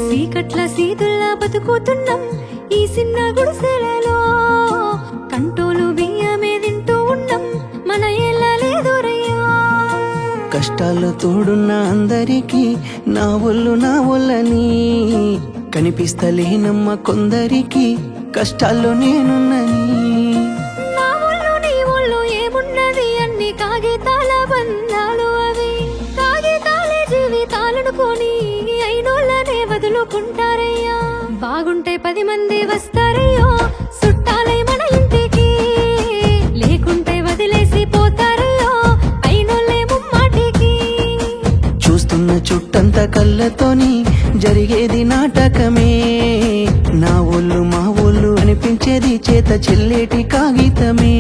చీకట్ల సీతుల్లా బతుకుతున్నాం ఈ చిన్న గుడిసెలలో, కంటోలు బియ్యమే తింటూ ఉన్నాం మన ఎల్లలేదురయ్యా. కష్టాలు తోడున్న అందరికీ నా ఒళ్ళని కనిపిస్తలేనమ్మ కొందరికి కష్టాల్లో నేనున్నని. నా ఒళ్ళు నీ ఒళ్ళు ఏమున్నది అన్ని కాగితాల బంధాలు, అవి కాగితాలే జీవితాలనుకొని అయినోళ్ళనే వదులుకుంటారయ్యా. బాగుంటే 10 మంది వస్తారయ్యో చుట్టాలై మన ఇంటికి, లేకుంటే వదిలేసి పోతారయ్యో అయినోళ్ళే ముమ్మాటికి. చూస్తున్న చుట్టంత కళ్ళతోని జరిగేది నాటకమే, నా ఒళ్ళు మా ఒళ్ళు అనిపించేది చేత చెల్లేటి కాగితమే.